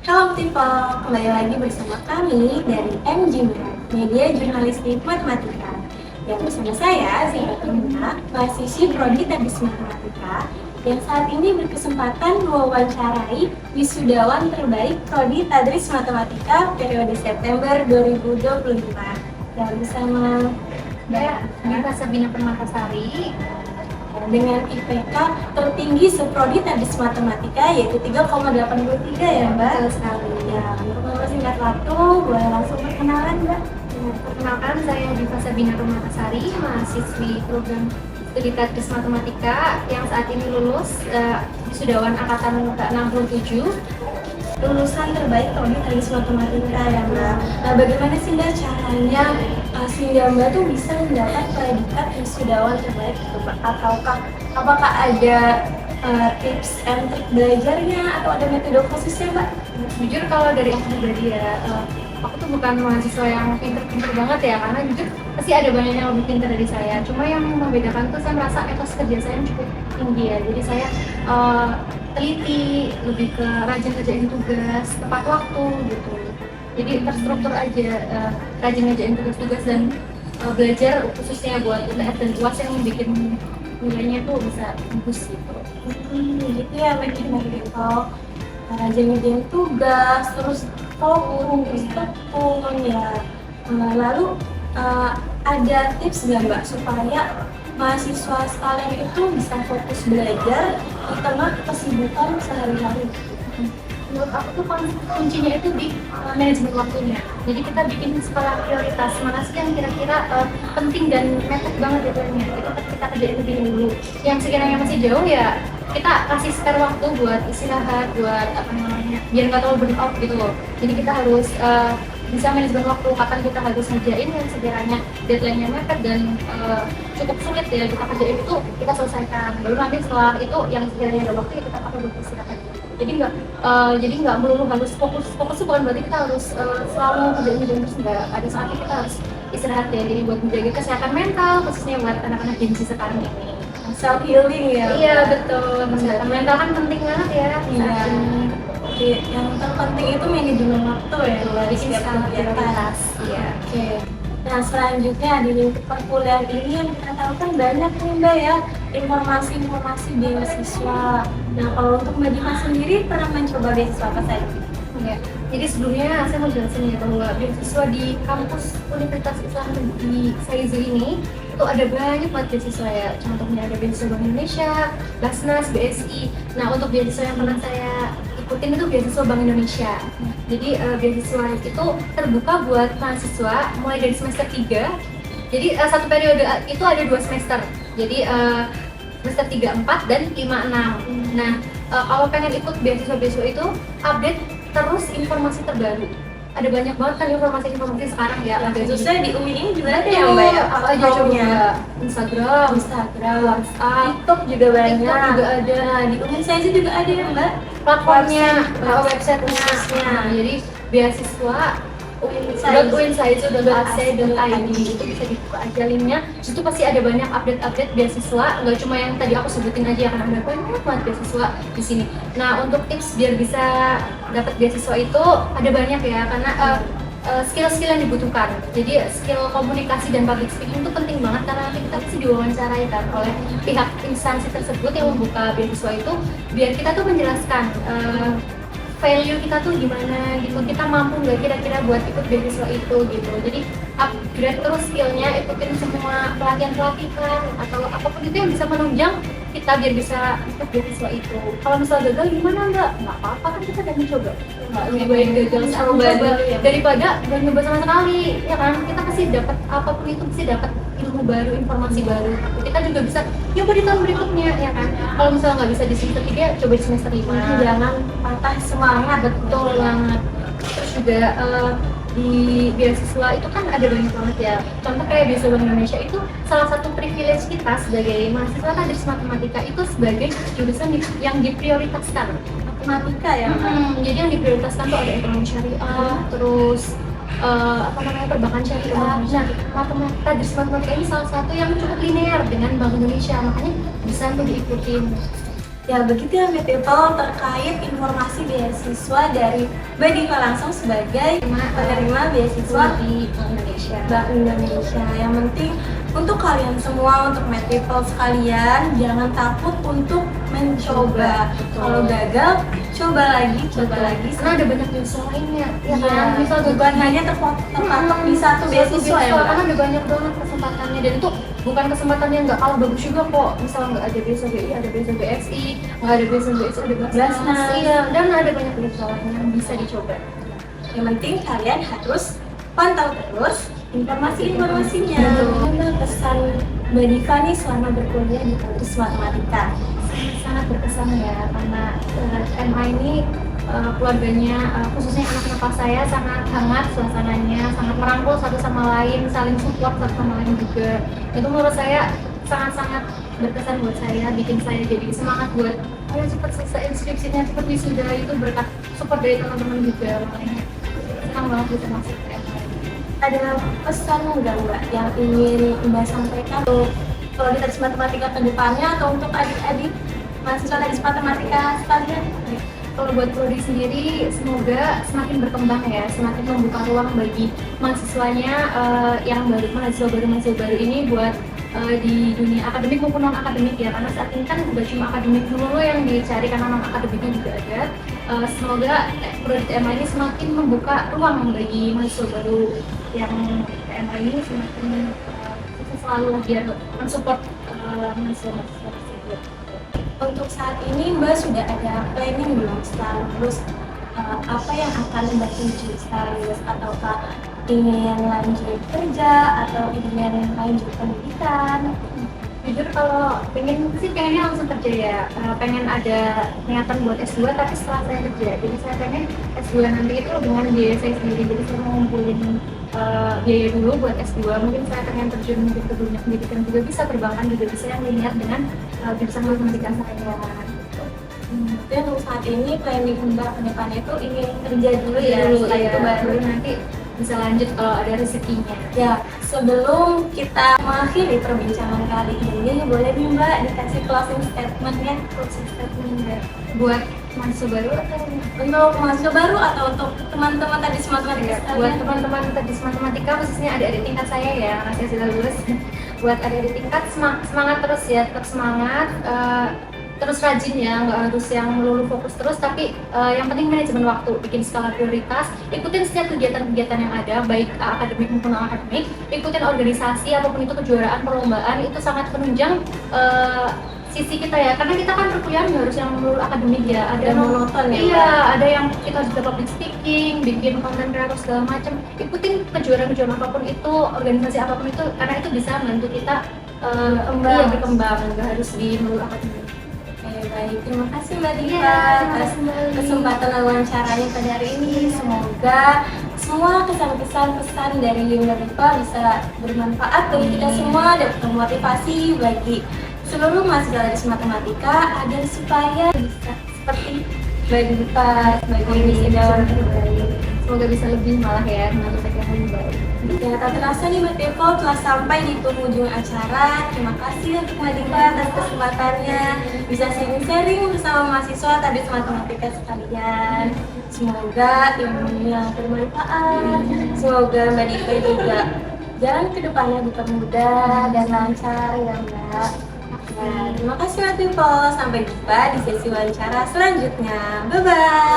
Halo people, kembali lagi bersama kami dari MJMA, Media Jurnalistik Matematika. Yang bersama saya, Zahra Timna, mahasiswi Prodi Teknik Matematika, yang saat ini berkesempatan mewawancarai wisudawan terbaik Prodi Tadris Matematika periode September 2025. Dan bersama Mbak Diva Sabina Permatasari dengan IPK tertinggi seprodi Tadris Matematika yaitu 3,83 ya Mbak. betul sekali. Ya, untuk mempersingkat waktu, boleh langsung perkenalan Mbak. Perkenalkan, saya Diva Sabina Permatasari, mahasiswi program studi Tadris Matematika yang saat ini lulus wisudawan angkatan ke-67. Lulusan terbaik Prodi Tadris Matematika ya Mbak. Nah, bagaimana sih Mbak caranya sehingga Mbak tuh bisa mendapat predikat wisudawan terbaik itu Mbak? Ataukah apakah ada tips and trik belajarnya atau ada metode khususnya Mbak? Jujur kalau dari aku pribadi ya, aku tuh bukan mahasiswa yang pinter-pinter banget ya, karena jujur pasti ada banyak yang lebih pinter dari saya. Cuma yang membedakan tuh saya merasa etos kerja saya cukup tinggi ya. Jadi saya teliti, lebih ke rajin ngerjain tugas, tepat waktu gitu. Jadi terstruktur aja, rajin ngerjain tugas-tugas dan belajar khususnya buat UTS dan UAS yang bikin nilainya tuh bisa bagus gitu. Gitu ya Mbak gitu. Rajin ngerjain tugas, terus fokus, terus tekun ya. Lalu ada tips nggak Mbak supaya mahasiswa sekalian itu bisa fokus belajar di tengah kesibukan sehari-hari? Menurut aku tuh kuncinya itu di manajemen waktunya. Jadi kita bikin skala prioritas mana sih yang kira-kira penting dan mepet banget deadline-nya. Itu kita kerjain lebih dulu. Yang sekiranya masih jauh ya kita kasih spare waktu buat istirahat, buat apa namanya, biar nggak terlalu burn out gitu loh. Jadi kita harus bisa manajemen waktu kapan kita harus ngerjain yang sekiranya deadline-nya mepet dan cukup sulit ya kita kerjain itu kita selesaikan. Baru nanti setelah itu yang sekiranya ada waktu ya kita pakai buat istirahat. Jadi nggak melulu harus fokus tuh bukan berarti kita harus selalu kerjain terus, nggak, ada saatnya kita harus istirahat ya. Jadi buat menjaga kesehatan mental khususnya buat anak-anak Gen Z sekarang ini. Self healing ya. Iya betul, kesehatan mental kan penting banget ya. Iya. Yang terpenting itu manajemen waktu ya dari Bikin setiap skala kegiatan. prioritas. Iya. Oke. Nah, selanjutnya di lingkup perkuliahan ini yang kita tahu kan banyak nih Mbak ya informasi-informasi beasiswa. Nah, kalau untuk Mbak Diva sendiri pernah mencoba beasiswa apa saja? Ya, jadi sebelumnya saya mau jelasin ya bahwa beasiswa di kampus Universitas Islam di Saizu ini itu ada banyak banget beasiswa ya. Contohnya ada beasiswa Bank Indonesia, Basnas, BSI. Nah, untuk beasiswa yang pernah saya ikutin itu beasiswa Bank Indonesia. Jadi beasiswa itu terbuka buat mahasiswa mulai dari semester 3. Jadi satu periode itu ada 2 semester. Jadi semester 3, 4 dan 5, 6. Nah, kalau pengen ikut beasiswa itu update terus informasi terbaru. Ada banyak banget kan informasi sekarang ya. Khususnya di UI ini juga ada Betul, ya Mbak ya? apa aja coba? Instagram, WhatsApp, TikTok juga banyak. TikTok juga ada. Nah, di UI saya juga ada ya Mbak? Platformnya, Website-nya. websitenya. Jadi beasiswa uinsaizu.ac.id itu bisa dibuka aja linknya. Situ pasti ada banyak update beasiswa, nggak cuma yang tadi aku sebutin aja karena ada banyak banget beasiswa di sini. Nah, untuk tips biar bisa dapat beasiswa itu ada banyak ya, karena skill-skill yang dibutuhkan. Jadi skill komunikasi dan public speaking itu penting banget karena nanti kita pasti diwawancarai kan oleh pihak instansi tersebut yang membuka beasiswa itu, biar kita tuh menjelaskan value kita tuh gimana gitu, kita mampu nggak kira-kira buat ikut beasiswa itu gitu. Jadi upgrade terus skillnya, ikutin semua pelatihan atau apapun itu yang bisa menunjang kita biar bisa ikut beasiswa itu. Kalau misal gagal gimana nggak apa-apa kan, kita udah mencoba. Lebih baik gagal sama coba daripada nggak nyoba sama sekali ya kan. Kita pasti dapat apapun itu, pasti dapat ilmu baru, informasi baru. Kita juga bisa coba di tahun berikutnya ya kan. Kalau misalnya nggak bisa di semester 3, coba di semester 5. Jangan patah semangat. Betul banget. Terus juga di beasiswa itu kan ada banyak banget ya. Contoh kayak beasiswa Bank Indonesia itu salah satu privilege kita sebagai mahasiswa Tadris Matematika itu sebagai jurusan yang diprioritaskan. Matematika ya Mbak? Jadi yang diprioritaskan tuh ada ekonomi syariah, terus perbankan syariah. Nah, Tadris Matematika ini salah satu yang cukup linear dengan Bank Indonesia, makanya bisa tuh diikutin. Ya begitu ya Mbak People terkait informasi beasiswa dari Mbak Diva langsung sebagai penerima beasiswa di Indonesia. Bank Indonesia. Yang penting untuk kalian semua, untuk Mbak People sekalian, jangan takut untuk mencoba. Kalau gagal, coba lagi. Karena ada banyak beasiswa lainnya, ya Iya, kan? Misal bukan hanya terpatok di satu beasiswa ya, Mbak. karena ada banyak banget kesempatannya, dan itu bukan kesempatan yang nggak kalah bagus juga kok. Misal nggak ada beasiswa BI, ada beasiswa BSI, nggak ada beasiswa BSI, ada Basnas. iya, dan ada banyak beasiswa lainnya yang bisa dicoba. Yang penting kalian harus pantau terus informasinya. Mana pesan Mbak Diva nih selama berkuliah di kampus matematika? Sangat berkesan ya, karena MA ini keluarganya, khususnya anak-anak kelas saya sangat hangat suasananya, sangat merangkul satu sama lain, saling support satu sama lain juga. Itu menurut saya sangat-sangat berkesan buat saya, bikin saya jadi semangat buat ayo cepat selesai skripsinya, cepat wisuda. Itu berkat support dari teman-teman juga, makanya senang banget bisa masuk ke MA. Ada pesan nggak Mbak yang ingin Mbak sampaikan untuk Prodi Matematika ke depannya atau untuk adik-adik mahasiswa teknik matematika sekalian? Kalau buat prodi sendiri, semoga semakin berkembang ya, semakin membuka ruang bagi mahasiswanya yang baru, mahasiswa baru ini buat di dunia akademik maupun non akademik ya, karena saat ini kan udah cuma akademik dulu yang dicari, karena non akademiknya juga ada. Semoga prodi TMA ini semakin membuka ruang bagi mahasiswa baru yang TMA ini, semakin selalu biar mensupport mahasiswa-mahasiswa tersebut. Untuk saat ini Mbak sudah ada planning belum setelah lulus, apa yang akan Mbak tuju setelah lulus, ataukah ingin lanjut kerja atau ingin lanjut pendidikan? Jujur kalau pengennya langsung kerja ya, pengen ada niatan buat S2 tapi setelah saya kerja. Jadi saya pengen S2 nanti itu dengan biaya saya sendiri, jadi saya mau ngumpulin biaya dulu buat S2. Mungkin saya pengen terjun mungkin ke dunia pendidikan juga bisa, perbankan juga bisa, yang linear dengan jurusan matematika saya. Dan untuk saat ini planning Mbak ke depannya itu ingin kerja dulu ya, setelah itu baru nanti bisa lanjut kalau ada rezekinya. Ya, sebelum kita mengakhiri perbincangan kali ini, boleh nih Mbak dikasih closing statement-nya? Closing statement ya, buat mahasiswa baru atau untuk mahasiswa baru atau untuk teman-teman tadi matematika? buat teman-teman tadi matematika, khususnya adik-adik tingkat saya ya, karena saya sudah lulus. Buat adik-adik tingkat, semangat terus ya, tetap semangat, terus rajin ya, nggak harus yang melulu fokus terus, tapi yang penting manajemen waktu, bikin skala prioritas, ikutin setiap kegiatan-kegiatan yang ada, baik akademik maupun non akademik, ikutin organisasi apapun itu, kejuaraan, perlombaan, itu sangat menunjang sisi kita ya, karena kita kan perkuliahan nggak harus yang melulu akademik ya, ada monoton ya. Iya, ada yang kita juga public speaking, bikin konten kreator segala macam, ikutin kejuaraan apapun itu, organisasi apapun itu, karena itu bisa membantu kita berkembang, nggak harus di melulu akademik. Baik, terima kasih Mbak Diva Terima atas kasih kembali. kesempatan wawancaranya pada hari ini. Semoga semua kesan-pesan dari Mbak Diva bisa bermanfaat bagi kita semua dan memotivasi bagi seluruh mahasiswa dari matematika agar supaya bisa seperti Mbak Diva sebagai wisudawan terbaik. Semoga bisa lebih malah ya, menurut yang lebih baik. Ya, tak terasa nih Mbak Diva telah sampai di penghujung acara. Terima kasih untuk Mbak Diva atas kesempatannya bisa sharing-sharing bersama mahasiswa tadi matematika sekalian. Semoga ilmunya bermanfaat. Semoga Mbak Diva juga jalan ke depannya dipermudah dan lancar ya Mbak. Nah, terima kasih Mbak Diva. Sampai jumpa di sesi wawancara selanjutnya. Bye-bye.